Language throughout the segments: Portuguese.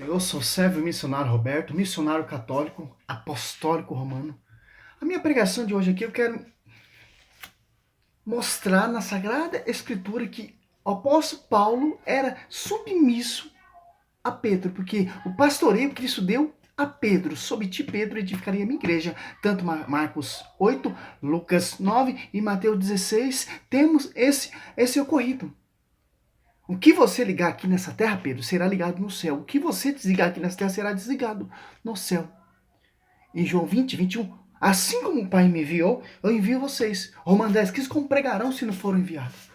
Eu sou servo missionário Roberto, missionário católico, apostólico romano. A minha pregação de hoje aqui eu quero mostrar na Sagrada Escritura que o apóstolo Paulo era submisso a Pedro, porque o pastoreio que Cristo deu a Pedro, sob ti Pedro edificaria a minha igreja. Tanto Marcos 8, Lucas 9 e Mateus 16 temos esse ocorrido. O que você ligar aqui nessa terra, Pedro, será ligado no céu. O que você desligar aqui nessa terra será desligado no céu. Em João 20, 21, assim como o Pai me enviou, eu envio vocês. Romanos 10, que como pregarão se não foram enviados?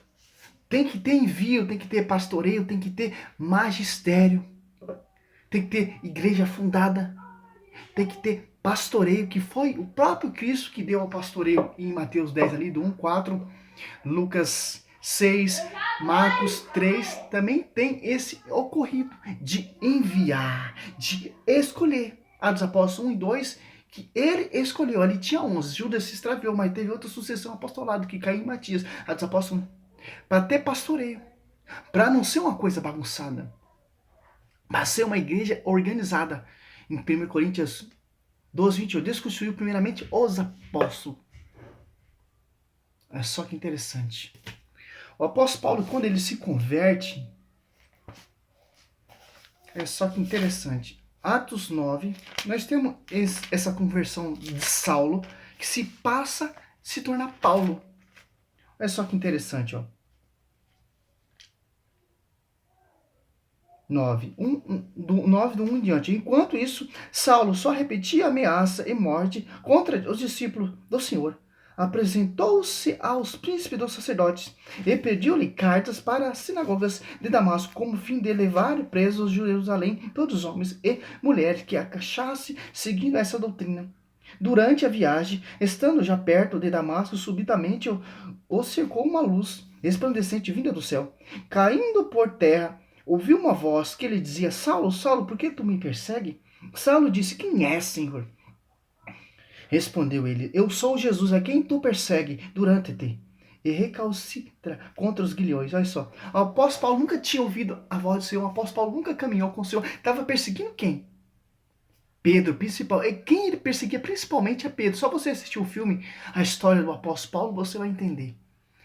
Tem que ter envio, tem que ter pastoreio, tem que ter magistério, tem que ter igreja fundada, tem que ter pastoreio, que foi o próprio Cristo que deu ao pastoreio em Mateus 10 ali, do 1, 4, Lucas 6, Marcos 3, também tem esse ocorrido de enviar, de escolher. Atos Apóstolos 1 e 2, que ele escolheu. Ali tinha 11, Judas se extraviou, mas teve outra sucessão apostolado, que caiu em Matias. Atos Apóstolos 1. Para ter pastoreio, para não ser uma coisa bagunçada, para ser uma igreja organizada. Em 1 Coríntios 12, 28, Deus construiu primeiramente os apóstolos. É só que interessante. O apóstolo Paulo, quando ele se converte, é só que interessante. Atos 9, nós temos essa conversão de Saulo, que se passa a se tornar Paulo. Olha só que interessante, ó. 9, do 1 em diante. Enquanto isso, Saulo só repetia ameaça e morte contra os discípulos do Senhor. Apresentou-se aos príncipes dos sacerdotes e pediu-lhe cartas para as sinagogas de Damasco, como fim de levar presos de Jerusalém todos os homens e mulheres que achasse seguindo essa doutrina. Durante a viagem, estando já perto de Damasco, subitamente o cercou uma luz resplandecente vinda do céu. Caindo por terra, ouviu uma voz que lhe dizia: Saulo, Saulo, por que tu me persegue? Saulo disse: Quem és, Senhor? Respondeu ele: Eu sou Jesus, a quem tu persegue durante-te. E recalcitra contra os guilhões. Olha só. O apóstolo Paulo nunca tinha ouvido a voz do Senhor. O apóstolo Paulo nunca caminhou com o Senhor. Estava perseguindo quem? Pedro, principal. E quem ele perseguia principalmente é Pedro. Só você assistir o filme, a história do apóstolo Paulo, você vai entender.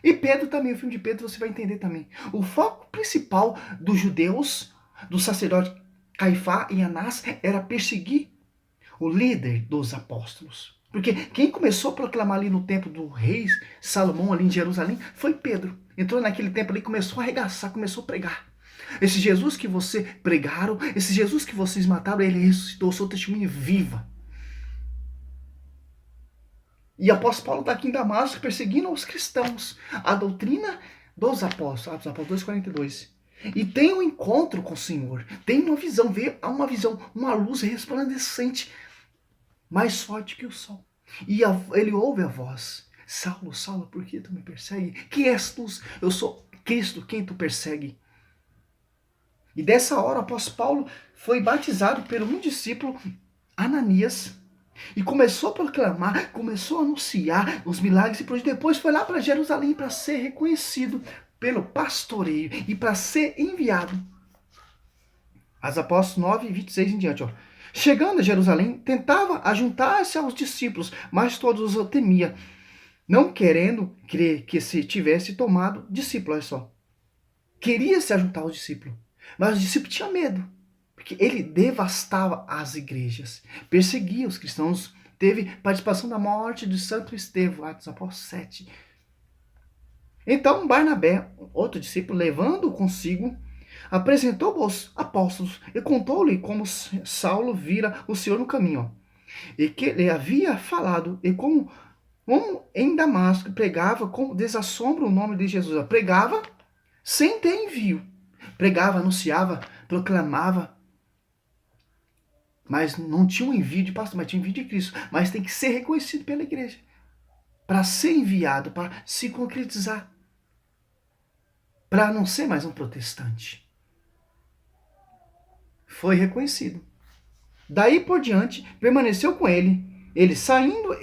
E Pedro também, o filme de Pedro, você vai entender também. O foco principal dos judeus, do sacerdote Caifás e Anás, era perseguir o líder dos apóstolos. Porque quem começou a proclamar ali no templo do rei Salomão, ali em Jerusalém, foi Pedro. Entrou naquele templo ali e começou a arregaçar, começou a pregar. Esse Jesus que você pregaram, esse Jesus que vocês mataram, ele ressuscitou, sua testemunha viva. E o apóstolo Paulo está aqui em Damasco perseguindo os cristãos. A doutrina dos apóstolos, Atos Apóstolos 2,42. E tem um encontro com o Senhor. Tem uma visão, vê uma visão, uma luz resplandecente, mais forte que o sol. E ele ouve a voz: Saulo, Saulo, por que tu me persegue? Quem és tu? Eu sou Cristo, quem tu persegue? E dessa hora o apóstolo Paulo foi batizado pelo um discípulo, Ananias, e começou a proclamar, começou a anunciar os milagres e depois foi lá para Jerusalém para ser reconhecido pelo pastoreio e para ser enviado. As Apóstolos 9, 26 em diante. Ó. Chegando a Jerusalém, tentava ajuntar-se aos discípulos, mas todos os temia, não querendo crer que se tivesse tomado discípulo. Olha só. Queria se ajuntar aos discípulos, mas os discípulos tinham medo. Porque ele devastava as igrejas, perseguia os cristãos, teve participação na morte de Santo Estevão, Atos Apóstolos 7. Então Barnabé, outro discípulo, levando como apresentou aos apóstolos e contou-lhe como Saulo vira o Senhor no caminho, e que lhe havia falado, e como em Damasco pregava com desassombro o nome de Jesus. Pregava sem ter envio, pregava, anunciava, proclamava, mas não tinha um envio de pastor, mas tinha um envio de Cristo. Mas tem que ser reconhecido pela igreja. Para ser enviado, para se concretizar. Para não ser mais um protestante. Foi reconhecido. Daí por diante, permaneceu com ele. Ele saindo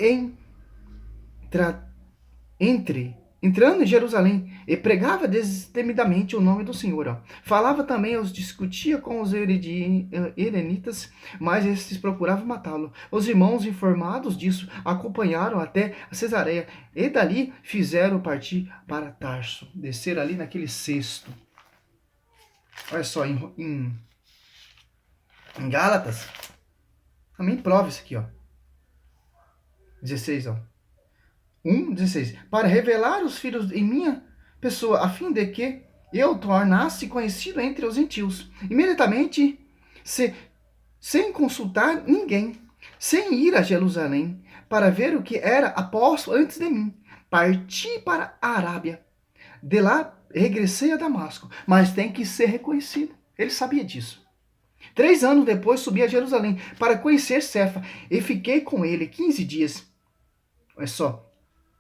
entre entrando em Jerusalém, e pregava destemidamente o nome do Senhor. Ó. Falava também, discutia com os herenitas, mas estes procuravam matá-lo. Os irmãos, informados disso, acompanharam até Cesareia, e dali fizeram partir para Tarso, descer ali naquele cesto. Olha só, em Gálatas, também prova isso aqui, ó. 16, ó. 1:16. Para revelar os filhos em minha pessoa, a fim de que eu tornasse conhecido entre os gentios. Imediatamente, sem consultar ninguém, sem ir a Jerusalém, para ver o que era apóstolo antes de mim, parti para a Arábia. De lá, regressei a Damasco, mas tem que ser reconhecido. Ele sabia disso. 3 anos depois, subi a Jerusalém para conhecer Cefa e fiquei com ele 15 dias. Olha só,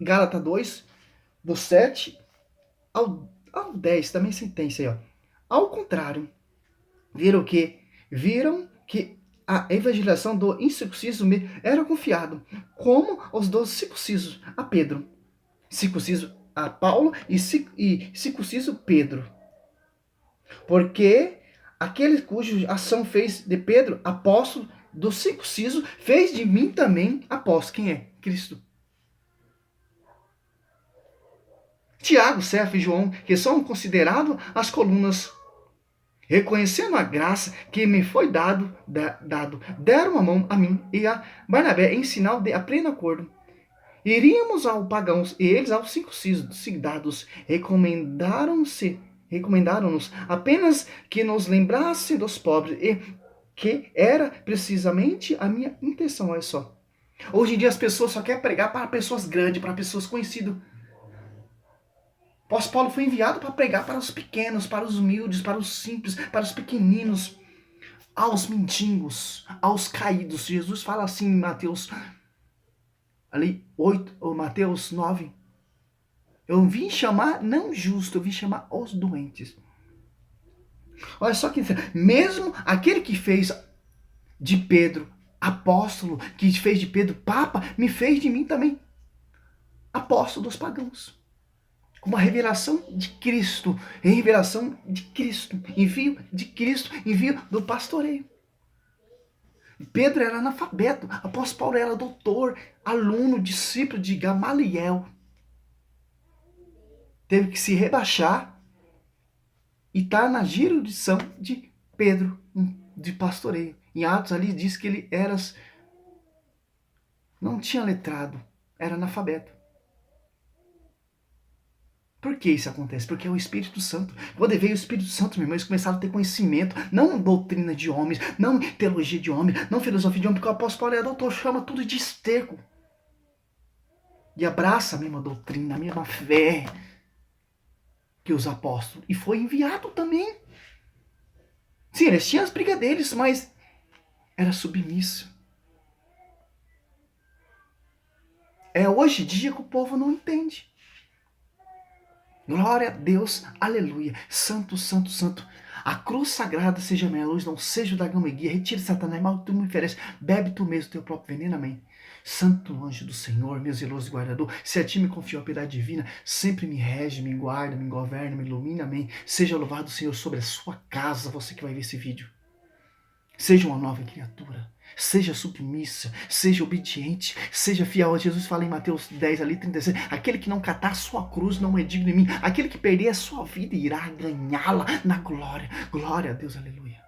Gálatas 2, do 7 ao 10, também sentença aí, ó. Ao contrário, viram que a evangelização do incircunciso era confiado, como os dos circuncisos a Pedro, circunciso a Paulo e circunciso Pedro. Porque aquele cuja ação fez de Pedro apóstolo do circunciso, fez de mim também apóstolo. Quem é? Cristo. Tiago, Cefa e João, que são considerados as colunas, reconhecendo a graça que me foi dado, deram a mão a mim e a Barnabé em sinal de pleno acordo. Iríamos aos pagãos e eles aos circuncidados. Recomendaram-nos apenas que nos lembrasse dos pobres, e que era precisamente a minha intenção. Olha só. Hoje em dia as pessoas só querem pregar para pessoas grandes, para pessoas conhecidas. O apóstolo Paulo foi enviado para pregar para os pequenos, para os humildes, para os simples, para os pequeninos, aos mendigos, aos caídos. Jesus fala assim em Mateus ali 8, ou Mateus 9. Eu vim chamar não justo, eu vim chamar os doentes. Olha só que mesmo aquele que fez de Pedro apóstolo, que fez de Pedro papa, me fez de mim também apóstolo dos pagãos. Com uma revelação de Cristo, revelação de Cristo, envio de Cristo, envio do pastoreio. Pedro era analfabeto, apóstolo Paulo era doutor, aluno, discípulo de Gamaliel. Teve que se rebaixar e estar na jurisdição de Pedro, de pastoreio. Em Atos ali diz que ele não tinha letrado, era analfabeto. Por que isso acontece? Porque é o Espírito Santo. Quando veio o Espírito Santo, meus irmãos, começaram a ter conhecimento, não doutrina de homens, não teologia de homens, não filosofia de homens, porque o apóstolo Paulo é doutor, chama tudo de esterco. E abraça a mesma doutrina, a mesma fé que os apóstolos. E foi enviado também. Sim, eles tinham as brigas deles, mas era submisso. É hoje em dia que o povo não entende. Glória a Deus, aleluia. Santo, santo, santo. A cruz sagrada seja a minha luz, não seja o dragão me guia. Retire Satanás, mal tu me ofereces. Bebe tu mesmo teu próprio veneno, amém. Santo anjo do Senhor, meu zeloso guardador, se a ti me confiou a piedade divina, sempre me rege, me guarda, me governa, me ilumina, amém. Seja louvado o Senhor sobre a sua casa, você que vai ver esse vídeo. Seja uma nova criatura. Seja submissa, seja obediente, seja fiel. Jesus fala em Mateus 10, ali 36, aquele que não catar a sua cruz não é digno de mim. Aquele que perder a sua vida irá ganhá-la na glória. Glória a Deus, aleluia.